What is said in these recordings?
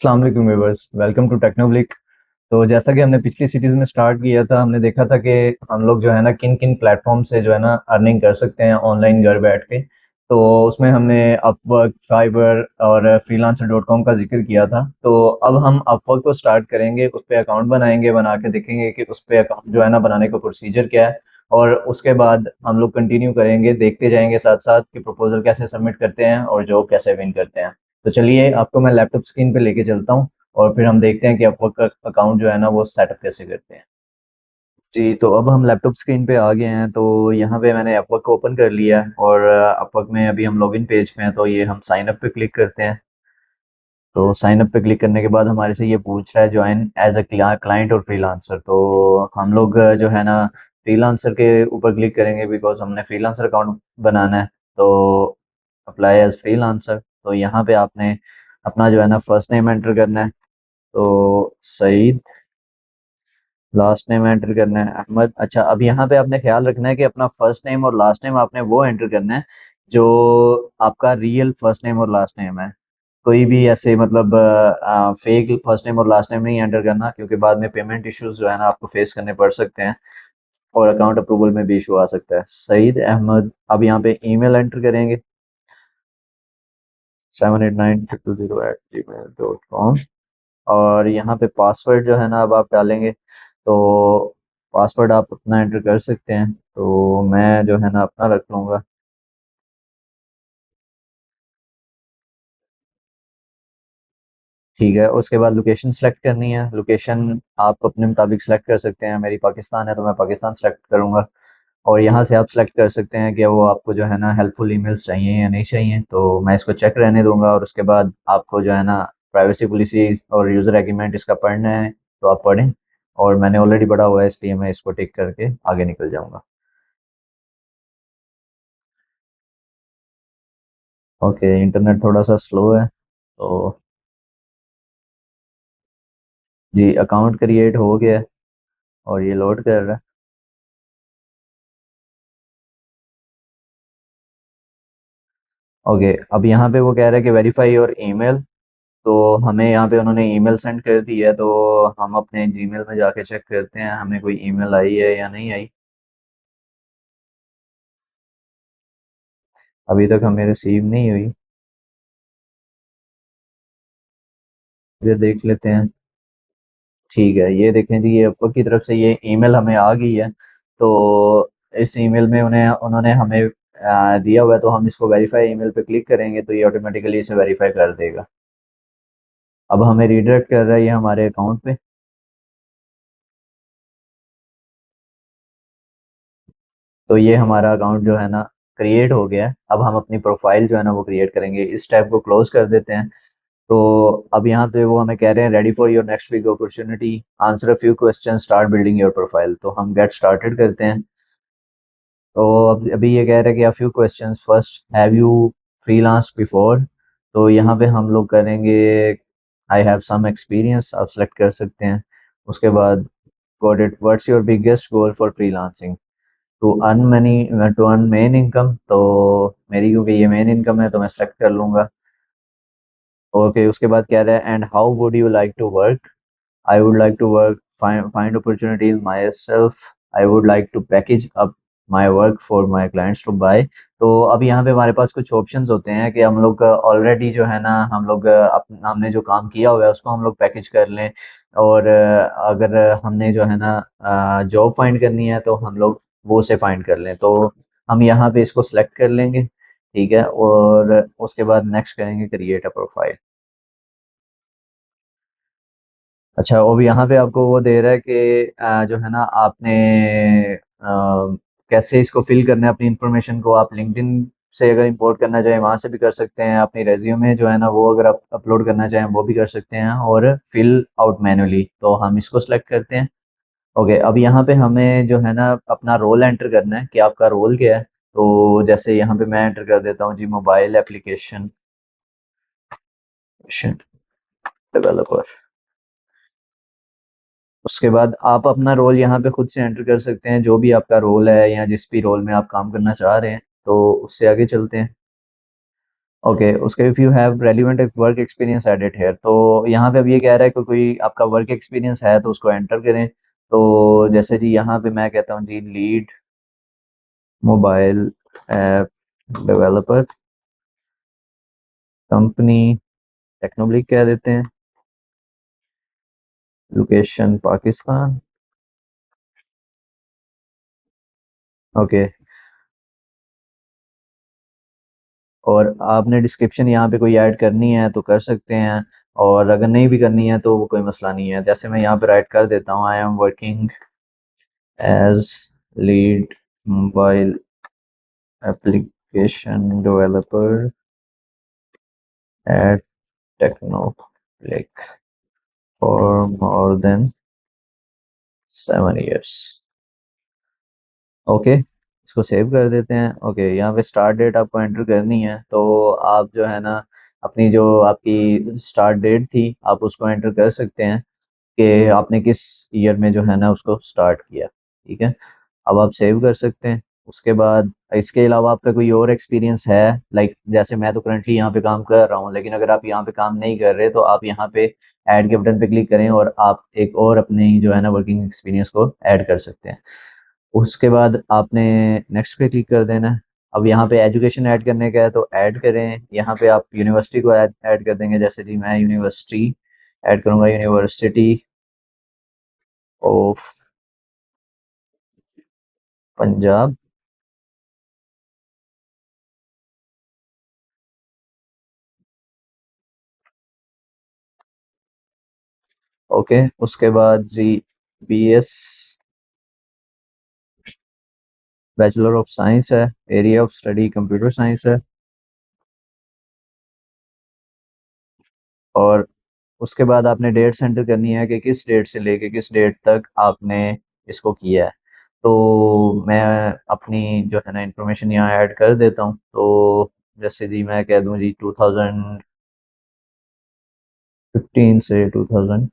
अस्सलाम वालेकुम viewers, welcome to टेक्नोब्लिक। तो जैसा कि हमने पिछली सीरीज में स्टार्ट किया था, हमने देखा था कि हम लोग जो है ना किन किन प्लेटफॉर्म से जो है ना अर्निंग कर सकते हैं ऑनलाइन घर बैठ के। तो उसमें हमने अपवर्क, फाइवर और फ्रीलांसर डॉट कॉम का जिक्र किया था। तो अब हम अपवर्क को स्टार्ट करेंगे, उस पर अकाउंट बनाएंगे, बना के देखेंगे कि उस पर अकाउंट जो है ना बनाने का प्रोसीजर क्या है। और उसके बाद हम लोग कंटिन्यू करेंगे, देखते जाएंगे साथ साथ कि प्रपोजल कैसे सबमिट करते हैं और जॉब कैसे विन करते हैं। तो चलिए, आपको मैं लैपटॉप स्क्रीन पे लेके चलता हूँ और फिर हम देखते हैं कि अपवर्क का अकाउंट जो है ना वो सेटअप कैसे करते हैं। जी, तो अब हम लैपटॉप स्क्रीन पे आ गए हैं। तो यहाँ पे मैंने अपवर्क को ओपन कर लिया है और अपवर्क में अभी हम लॉगिन पेज पे हैं। तो ये हम साइन अप पे क्लिक करते हैं। तो साइन अप पे क्लिक करने के बाद हमारे से ये पूछ रहा है ज्वाइन एज अ क्लाइंट और फ्रीलांसर। तो हम लोग जो है ना फ्रीलांसर के ऊपर क्लिक करेंगे, बिकॉज हमने फ्रीलांसर अकाउंट बनाना है। तो अप्लाई एज फ्रीलांसर, तो यहाँ पे आपने अपना जो है ना फर्स्ट नेम एंटर करना है। तो सईद, लास्ट नेम एंटर करना है अहमद। अच्छा, अब यहाँ पे आपने ख्याल रखना है कि अपना फर्स्ट नेम और लास्ट नेम आपने वो एंटर करना है जो आपका रियल फर्स्ट नेम और लास्ट नेम है। कोई भी ऐसे मतलब फेक फर्स्ट नेम और लास्ट नेम नहीं एंटर करना, क्योंकि बाद में पेमेंट इश्यूज जो है ना आपको फेस करने पड़ सकते हैं और अकाउंट अप्रूवल में भी इशू आ सकता है। सईद अहमद। अब यहाँ पे ईमेल एंटर करेंगे, 789200@gmail.com। और यहाँ पे पासवर्ड जो है ना अब आप डालेंगे। तो पासवर्ड आप अपना एंटर कर सकते हैं, तो मैं जो है ना अपना रख लूँगा। ठीक है, उसके बाद लोकेशन सेलेक्ट करनी है। लोकेशन आप अपने मुताबिक सेलेक्ट कर सकते हैं। मेरी पाकिस्तान है तो मैं पाकिस्तान सेलेक्ट करूँगा। और यहाँ से आप सेलेक्ट कर सकते हैं कि वो आपको जो है ना हेल्पफुल ईमेल्स चाहिए या नहीं चाहिए। तो मैं इसको चेक रहने दूंगा और उसके बाद आपको जो है ना प्राइवेसी पॉलिसी और यूज़र एग्रीमेंट इसका पढ़ना है तो आप पढ़ें। और मैंने ऑलरेडी पढ़ा हुआ है, इसलिए मैं इसको टिक करके आगे निकल जाऊंगा। ओके, इंटरनेट थोड़ा सा स्लो है तो। जी, अकाउंट क्रिएट हो गया है और ये लोड कर रहा है। ओके, अब यहाँ पे वो कह रहा है कि वेरीफाई योर ईमेल। तो हमें यहाँ पे उन्होंने ईमेल सेंड कर दी है, तो हम अपने जीमेल में जाके चेक करते हैं हमें कोई ईमेल आई है या नहीं आई। अभी तक हमें रिसीव नहीं हुई। ये देख लेते हैं। ठीक है, ये देखें जी, ये ऊपर की तरफ से ये ईमेल हमें आ गई है। तो इस ईमेल में उन्हें उन्होंने हमें दिया हुआ है, तो हम इसको वेरीफाई ईमेल पे क्लिक करेंगे तो ये ऑटोमेटिकली इसे वेरीफाई कर देगा। अब हमें रीडायरेक्ट कर रहा है ये हमारे अकाउंट पे। तो ये हमारा अकाउंट जो है ना क्रिएट हो गया है। अब हम अपनी प्रोफाइल जो है ना वो क्रिएट करेंगे। इस टैब को क्लोज कर देते हैं। तो अब यहाँ पे वो हमें कह रहे हैं ready for your next big opportunity, answer a few question, start building your profile. तो हम गेट स्टार्टेड करते हैं। तो अब अभी ये कह रहे हैं कि a few questions first, have you freelance before. तो यहाँ पे हम लोग करेंगे आई हैव सम एक्सपीरियंस, आप सेलेक्ट कर सकते हैं। उसके बाद got it, what's your biggest goal for freelancing. To earn money, to earn main income. तो मेरी क्योंकि ये मेन इनकम है तो मैं सेलेक्ट कर लूँगा। ओके, उसके बाद कह रहा है and how would you like to work. I would like to work, find opportunities myself. I would like to package up my work for my clients to buy। तो अब यहाँ पे हमारे पास कुछ ऑप्शंस होते हैं कि हम लोग ऑलरेडी जो है ना हम लोग हमने जो काम किया हुआ है उसको हम लोग पैकेज कर लें। और अगर हमने जो है ना जॉब फाइंड करनी है तो हम लोग वो से फाइंड कर लें। तो हम यहाँ पे इसको सिलेक्ट कर लेंगे। ठीक है, और उसके बाद नेक्स्ट करेंगे क्रिएट अ प्रोफाइल। अच्छा, वो भी यहाँ पे आपको वो दे रहा है कि जो है ना आपने कैसे इसको फिल करना है अपनी इंफॉर्मेशन को। आप लिंक्डइन से अगर इंपोर्ट करना चाहें वहाँ से भी कर सकते हैं। अपनी रेज्यूमे जो है ना वो अगर आप अपलोड करना चाहें वो भी कर सकते हैं, और फिल आउट मैनुअली। तो हम इसको सिलेक्ट करते हैं। ओके, अब यहाँ पे हमें जो है ना अपना रोल एंटर करना है कि आपका रोल क्या है। तो जैसे यहाँ पे मैं एंटर कर देता हूँ जी, मोबाइल एप्लीकेशन डेवलपर। उसके बाद आप अपना रोल यहाँ पे खुद से एंटर कर सकते हैं, जो भी आपका रोल है या जिस भी रोल में आप काम करना चाह रहे हैं। तो उससे आगे चलते हैं। ओके, उसके if you have relevant work experience edit here, तो यहाँ पे अब ये कह रहा है कि कोई आपका वर्क एक्सपीरियंस है तो उसको एंटर करें। तो जैसे जी यहाँ पे मैं कहता हूँ जी lead mobile app developer, company Technoblic कह देते हैं, लोकेशन पाकिस्तान। ओके, और आपने डिस्क्रिप्शन यहाँ पे कोई ऐड करनी है तो कर सकते हैं, और अगर नहीं भी करनी है तो वो कोई मसला नहीं है। जैसे मैं यहाँ पे राइट कर देता हूँ, I am working as lead mobile application developer at Technoblic for more than 7 years। Okay, इसको सेव कर देते हैं। ओके, यहाँ पे स्टार्ट डेट आपको एंटर करनी है, तो आप जो है ना अपनी जो आपकी स्टार्ट डेट थी आप उसको एंटर कर सकते हैं कि आपने किस ईयर में जो है ना उसको स्टार्ट किया। ठीक है, अब आप सेव कर सकते हैं। उसके बाद इसके अलावा आपका कोई और एक्सपीरियंस है, लाइक जैसे मैं तो करंटली यहाँ पे काम कर रहा हूँ, लेकिन अगर आप यहाँ पे काम नहीं कर रहे तो आप यहाँ पे ऐड के बटन पे क्लिक करें और आप एक और अपने जो है ना वर्किंग एक्सपीरियंस को ऐड कर सकते हैं। उसके बाद आपने नेक्स्ट पे क्लिक कर देना है। अब यहाँ पे एजुकेशन ऐड करने का है तो ऐड करें, यहाँ पे आप यूनिवर्सिटी को ऐड कर देंगे। जैसे जी मैं यूनिवर्सिटी ऐड करूँगा, यूनिवर्सिटी ऑफ पंजाब। ओके, उसके बाद जी BS बैचलर ऑफ साइंस है, area of study computer science है, और उसके बाद आपने डेट एंटर करनी है कि किस डेट से लेके किस डेट तक आपने इसको किया है। तो मैं अपनी जो है ना इंफॉर्मेशन यहाँ ऐड कर देता हूँ। तो जैसे जी मैं कह दूँ जी 2015 से 2000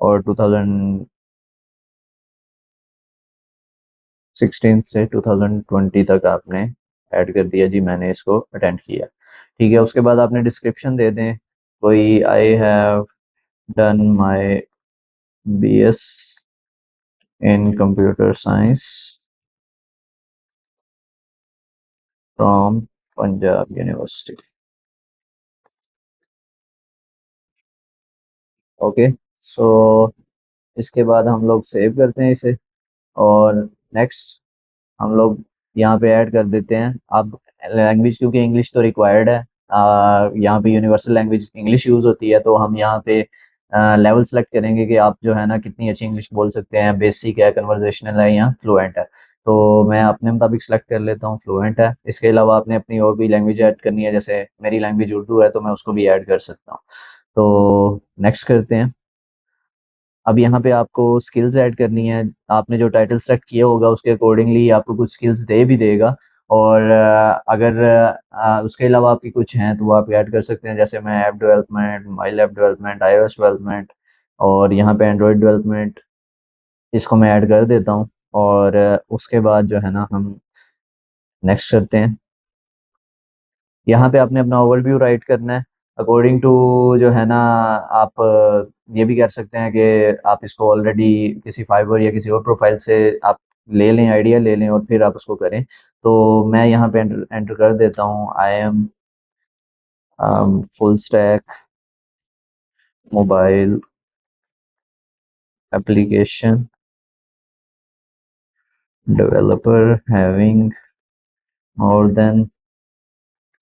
और 2016 से 2020 तक आपने ऐड कर दिया जी, मैंने इसको अटेंड किया। ठीक है, उसके बाद आपने डिस्क्रिप्शन दे दें कोई, I have done my BS in computer science from Punjab university. Okay, so इसके बाद हम लोग सेव करते हैं इसे, और नेक्स्ट हम लोग यहाँ पे ऐड कर देते हैं। अब लैंग्वेज क्योंकि इंग्लिश तो रिक्वायर्ड है, यहाँ पे यूनिवर्सल लैंग्वेज इंग्लिश यूज़ होती है, तो हम यहाँ पे लेवल सेलेक्ट करेंगे कि आप जो है ना कितनी अच्छी इंग्लिश बोल सकते हैं, बेसिक है, कन्वर्जेशनल है या फ्लुएंट है। तो मैं अपने मुताबिक सेलेक्ट कर लेता हूँ फ्लुएंट है। इसके अलावा आपने अपनी और भी लैंग्वेज ऐड करनी है, जैसे मेरी लैंग्वेज उर्दू है तो मैं उसको भी ऐड कर सकता हूँ। तो नेक्स्ट करते हैं। अब यहाँ पे आपको स्किल्स ऐड करनी है। आपने जो टाइटल सेलेक्ट किया होगा उसके अकॉर्डिंगली आपको कुछ स्किल्स दे भी देगा, और अगर उसके अलावा आपकी कुछ हैं तो वो आप ऐड कर सकते हैं। जैसे मैं app development, mobile app development, iOS development, और यहाँ पे एंड्रॉयड डेवलपमेंट, इसको मैं ऐड कर देता हूँ। और उसके बाद जो है ना हम नेक्स्ट करते हैं। यहाँ पे आपने अपना ओवरव्यू राइट करना है अकॉर्डिंग टू जो है ना। आप ये भी कर सकते हैं कि आप इसको ऑलरेडी किसी फाइवर या किसी और प्रोफाइल से आप ले लें, आइडिया ले लें और फिर आप उसको करें। तो मैं यहाँ पे एंटर कर देता हूँ, I M full stack mobile application developer having more than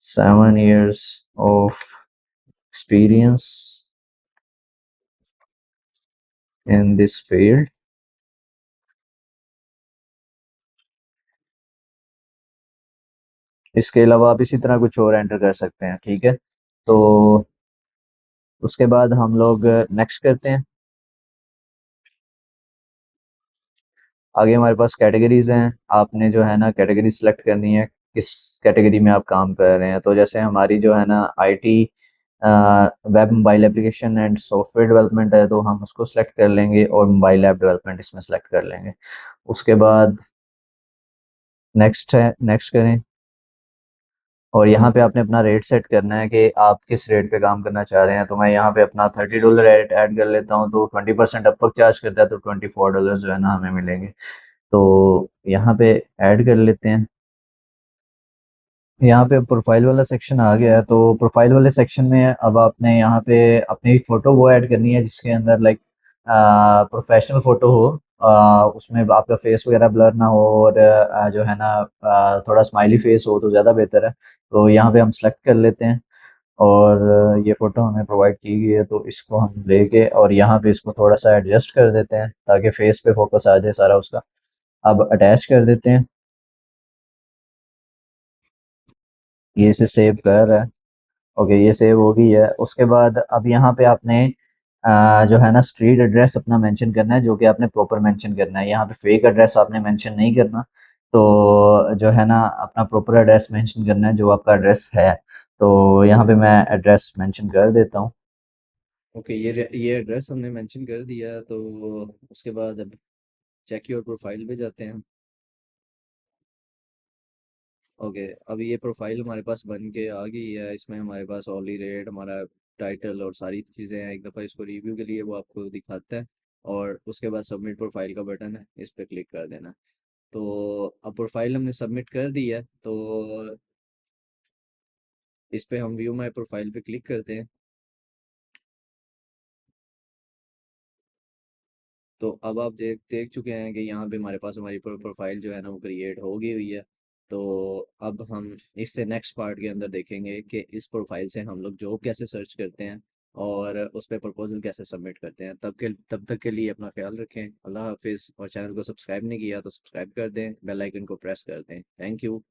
7 years of experience in this field। इसके अलावा आप इसी तरह कुछ और एंटर कर सकते हैं। ठीक है, तो उसके बाद हम लोग नेक्स्ट करते हैं। आगे हमारे पास कैटेगरीज हैं। आपने जो है ना कैटेगरी सेलेक्ट करनी है, किस कैटेगरी में आप काम कर रहे हैं। तो जैसे हमारी जो है ना IT web mobile application and software development है, तो हम उसको सेलेक्ट कर लेंगे और मोबाइल ऐप डेवलपमेंट इसमें सेलेक्ट कर लेंगे। उसके बाद नेक्स्ट है, नेक्स्ट करें। और यहाँ पे आपने अपना रेट सेट करना है कि आप किस रेट पे काम करना चाह रहे हैं। तो मैं यहाँ पे अपना $30 रेट ऐड कर लेता हूँ, तो 20% अपवर्क चार्ज करता है, तो $24 जो है ना हमें मिलेंगे। तो यहाँ पे ऐड कर लेते हैं। यहाँ पे प्रोफाइल वाला सेक्शन आ गया है, तो प्रोफाइल वाले सेक्शन में अब आपने यहाँ पे अपनी फ़ोटो वो ऐड करनी है जिसके अंदर लाइक प्रोफेशनल फ़ोटो हो, उसमें आपका फेस वगैरह ब्लर ना हो, और जो है ना थोड़ा स्माइली फेस हो तो ज़्यादा बेहतर है। तो यहाँ पे हम सेलेक्ट कर लेते हैं, और ये फ़ोटो हमें प्रोवाइड की गई है, तो इसको हम लेके और यहाँ पे इसको थोड़ा सा एडजस्ट कर देते हैं ताकि फेस पे फोकस आ जाए सारा उसका। अब अटैच कर देते हैं, ये इसे सेव कर रहा है। ओके, ये सेव हो गई है। उसके बाद अब यहाँ पे आपने जो है ना स्ट्रीट एड्रेस अपना मेंशन करना है, जो कि आपने प्रॉपर मेंशन करना है। यहाँ पे फेक एड्रेस आपने मेंशन नहीं करना। तो जो है ना अपना प्रॉपर एड्रेस मेंशन करना है, जो आपका एड्रेस है। तो यहाँ पे मैं एड्रेस मेंशन कर देता हूँ। ओके, ये एड्रेस हमने मेंशन कर दिया, तो उसके बाद अब चेक योर प्रोफाइल पे जाते हैं। ओके, अब ये प्रोफाइल हमारे पास बन के आ गई है। इसमें हमारे पास ऑली रेट, हमारा टाइटल और सारी चीज़ें हैं। एक दफ़ा इसको रिव्यू के लिए वो आपको दिखाता है, और उसके बाद सबमिट प्रोफाइल का बटन है, इस पर क्लिक कर देना। तो अब प्रोफाइल हमने सबमिट कर दी है, तो इस पे हम व्यू माई प्रोफाइल पे क्लिक करते हैं। तो अब आप देख देख चुके हैं कि यहाँ पे हमारे पास हमारी प्रोफाइल जो है ना वो क्रिएट हो गई हुई है। तो अब हम इससे नेक्स्ट पार्ट के अंदर देखेंगे कि इस प्रोफाइल से हम लोग जॉब कैसे सर्च करते हैं और उस पर प्रपोजल कैसे सबमिट करते हैं। तब तक के लिए अपना ख्याल रखें। अल्लाह हाफिज़। और चैनल को सब्सक्राइब नहीं किया तो सब्सक्राइब कर दें, बेल आइकन को प्रेस कर दें। Thank you.